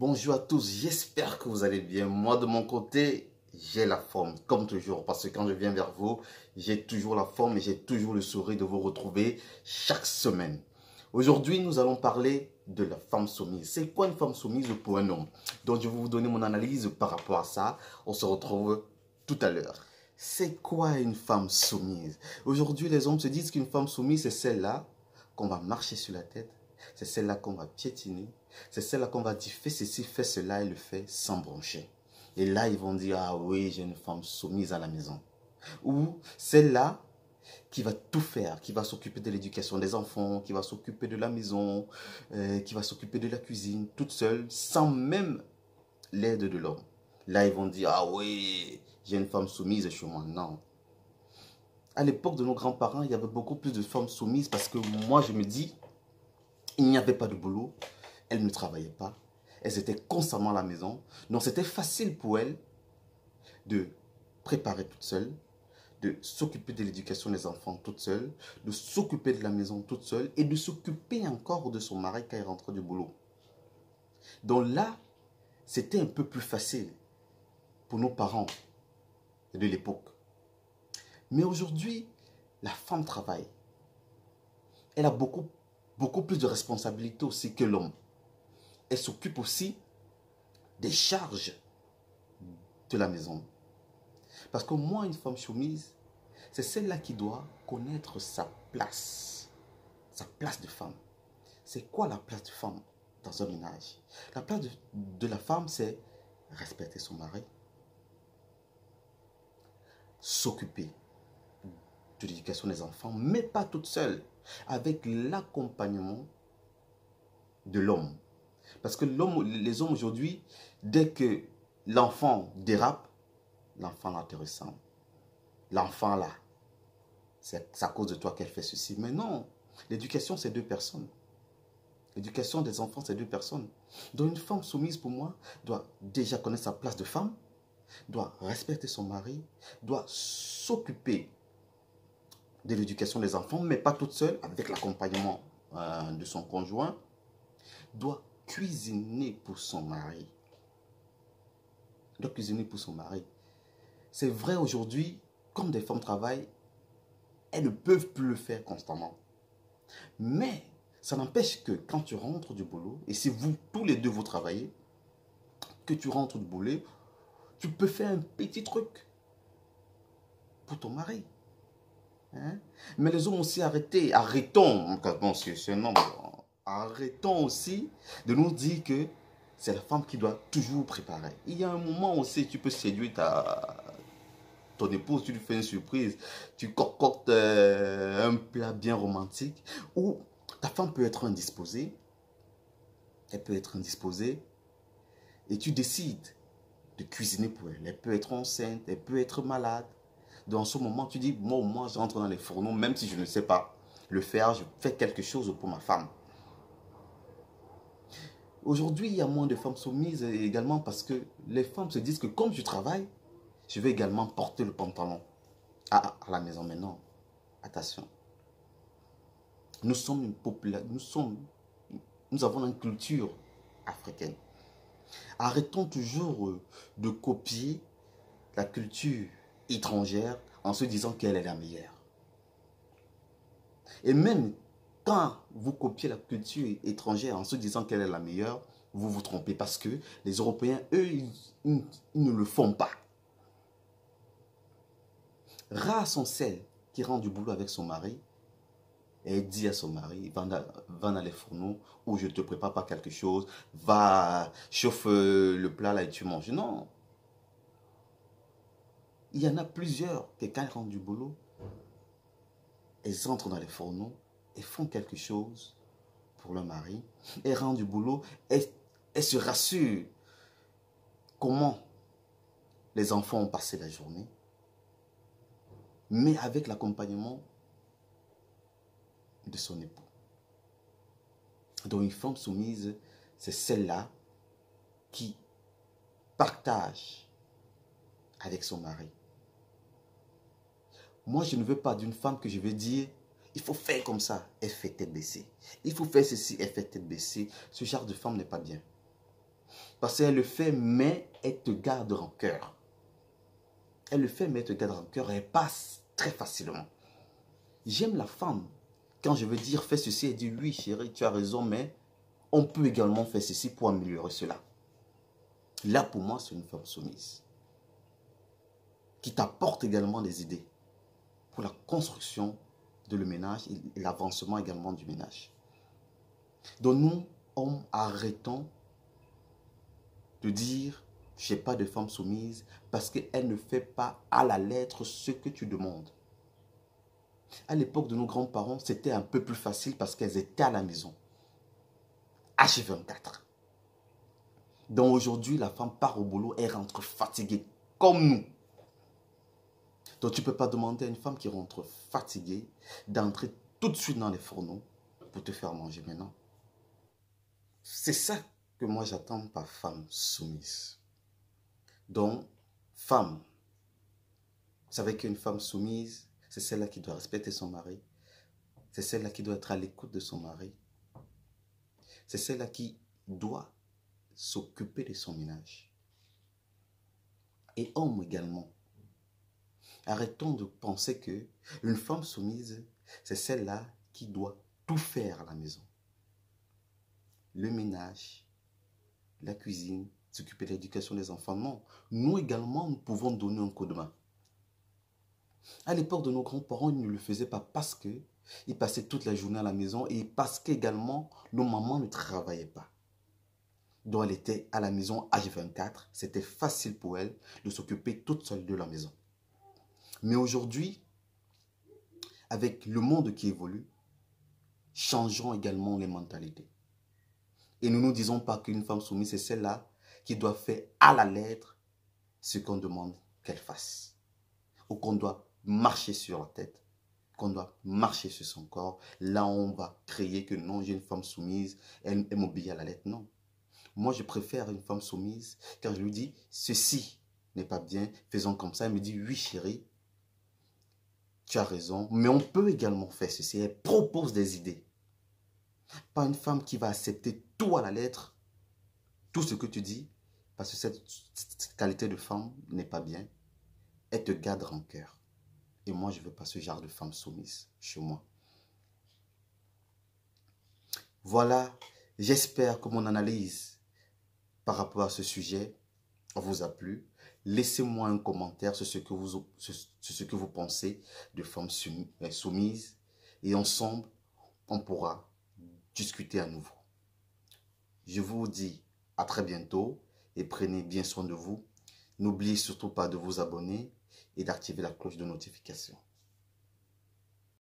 Bonjour à tous, j'espère que vous allez bien. Moi, de mon côté, j'ai la forme, comme toujours, parce que quand je viens vers vous, j'ai toujours la forme et j'ai toujours le sourire de vous retrouver chaque semaine. Aujourd'hui, nous allons parler de la femme soumise. C'est quoi une femme soumise pour un homme? Donc, je vais vous donner mon analyse par rapport à ça. On se retrouve tout à l'heure. C'est quoi une femme soumise? Aujourd'hui, les hommes se disent qu'une femme soumise, c'est celle-là qu'on va marcher sur la tête. C'est celle-là qu'on va piétiner. C'est celle-là qu'on va dire fais ceci, fais cela et le fait sans broncher. Et là, ils vont dire ah oui, j'ai une femme soumise à la maison. Ou celle-là qui va tout faire, qui va s'occuper de l'éducation des enfants, qui va s'occuper de la maison, qui va s'occuper de la cuisine toute seule, sans même l'aide de l'homme. Là, ils vont dire ah oui, j'ai une femme soumise chez moi. Non. À l'époque de nos grands-parents, il y avait beaucoup plus de femmes soumises parce que moi, je me dis, il n'y avait pas de boulot, elles ne travaillaient pas, elles étaient constamment à la maison. Donc c'était facile pour elles de préparer toutes seules, de s'occuper de l'éducation des enfants toutes seules, de s'occuper de la maison toutes seules et de s'occuper encore de son mari quand il rentrait du boulot. Donc là, c'était un peu plus facile pour nos parents de l'époque. Mais aujourd'hui, la femme travaille. Elle a beaucoup plus de responsabilités aussi que l'homme. Elle s'occupe aussi des charges de la maison. Parce que moi, une femme soumise, c'est celle-là qui doit connaître sa place de femme. C'est quoi la place de femme dans un ménage? La place de la femme, c'est respecter son mari, s'occuper de l'éducation des enfants, mais pas toute seule, avec l'accompagnement de l'homme. Parce que les hommes aujourd'hui, dès que l'enfant dérape, l'enfant là te ressemble. L'enfant là, c'est à cause de toi qu'elle fait ceci. Mais non, l'éducation c'est deux personnes. L'éducation des enfants c'est deux personnes. Donc une femme soumise pour moi doit déjà connaître sa place de femme, doit respecter son mari, doit s'occuper de l'éducation des enfants, mais pas toute seule, avec l'accompagnement de son conjoint, doit cuisiner pour son mari. Doit cuisiner pour son mari. C'est vrai aujourd'hui, comme des femmes travaillent, elles ne peuvent plus le faire constamment. Mais ça n'empêche que quand tu rentres du boulot, et si vous, tous les deux, vous travaillez, que tu rentres du boulot, tu peux faire un petit truc pour ton mari. Hein? Mais les hommes aussi, arrêtons aussi de nous dire que c'est la femme qui doit toujours préparer. Il y a un moment aussi, tu peux séduire ton épouse, tu lui fais une surprise, tu concoctes un plat bien romantique, ou ta femme peut être indisposée, elle peut être indisposée, et tu décides de cuisiner pour elle. Elle peut être enceinte, elle peut être malade. Dans ce moment, tu dis, moi, j'entre dans les fourneaux, même si je ne sais pas le faire, je fais quelque chose pour ma femme. Aujourd'hui, il y a moins de femmes soumises également parce que les femmes se disent que comme je travaille, je vais également porter le pantalon à la maison. Mais non, attention. Nous sommes une population, nous avons une culture africaine. Arrêtons toujours de copier la culture étrangère en se disant qu'elle est la meilleure. Et même quand vous copiez la culture étrangère en se disant qu'elle est la meilleure, vous vous trompez parce que les Européens, eux, ils ne le font pas. Rares sont celles qui rentrent du boulot avec son mari et dit à son mari, va dans les fourneaux ou je te prépare pas quelque chose, va chauffe le plat là et tu manges. Non. Il y en a plusieurs qui quand elles rentrent du boulot, elles entrent dans les fourneaux et font quelque chose pour leur mari. Elles rentrent du boulot et elles se rassurent comment les enfants ont passé la journée, mais avec l'accompagnement de son époux. Donc une femme soumise, c'est celle-là qui partage avec son mari. Moi, je ne veux pas d'une femme que je vais dire, il faut faire comme ça, elle fait tête baissée. Il faut faire ceci, elle fait tête baissée. Ce genre de femme n'est pas bien. Parce qu'elle le fait, mais elle te garde en cœur. Elle le fait, mais elle te garde en cœur et elle passe très facilement. J'aime la femme. Quand je veux dire fais ceci, elle dit oui chérie, tu as raison, mais on peut également faire ceci pour améliorer cela. Là, pour moi, c'est une femme soumise. Qui t'apporte également des idées pour la construction de le ménage et l'avancement également du ménage. Donc nous, hommes, arrêtons de dire je n'ai pas de femme soumise parce qu'elle ne fait pas à la lettre ce que tu demandes. À l'époque de nos grands-parents, c'était un peu plus facile parce qu'elles étaient à la maison. H24. Donc aujourd'hui, la femme part au boulot et rentre fatiguée, comme nous. Donc tu ne peux pas demander à une femme qui rentre fatiguée d'entrer tout de suite dans les fourneaux pour te faire manger maintenant. C'est ça que moi j'attends par femme soumise. Donc, femme, vous savez qu'une femme soumise, c'est celle-là qui doit respecter son mari. C'est celle-là qui doit être à l'écoute de son mari. C'est celle-là qui doit s'occuper de son ménage. Et homme également. Arrêtons de penser que une femme soumise, c'est celle-là qui doit tout faire à la maison. Le ménage, la cuisine, s'occuper de l'éducation des enfants. Non, nous également, nous pouvons donner un coup de main. À l'époque de nos grands-parents, ils ne le faisaient pas parce qu'ils passaient toute la journée à la maison et parce qu'également, nos mamans ne travaillaient pas. Donc, elle était à la maison H24. C'était facile pour elle de s'occuper toute seule de la maison. Mais aujourd'hui, avec le monde qui évolue, changeons également les mentalités. Et nous ne nous disons pas qu'une femme soumise, c'est celle-là qui doit faire à la lettre ce qu'on demande qu'elle fasse. Ou qu'on doit marcher sur la tête, qu'on doit marcher sur son corps. Là, on va créer que non, j'ai une femme soumise, elle m'obéit à la lettre. Non. Moi, je préfère une femme soumise quand je lui dis ceci n'est pas bien, faisons comme ça. Elle me dit oui, chérie, tu as raison, mais on peut également faire ceci. Elle propose des idées. Pas une femme qui va accepter tout à la lettre, tout ce que tu dis, parce que cette qualité de femme n'est pas bien. Elle te garde en cœur. Et moi, je ne veux pas ce genre de femme soumise chez moi. Voilà, j'espère que mon analyse par rapport à ce sujet vous a plu. Laissez-moi un commentaire sur ce que vous pensez de femmes soumises. Et ensemble, on pourra discuter à nouveau. Je vous dis à très bientôt et prenez bien soin de vous. N'oubliez surtout pas de vous abonner et d'activer la cloche de notification.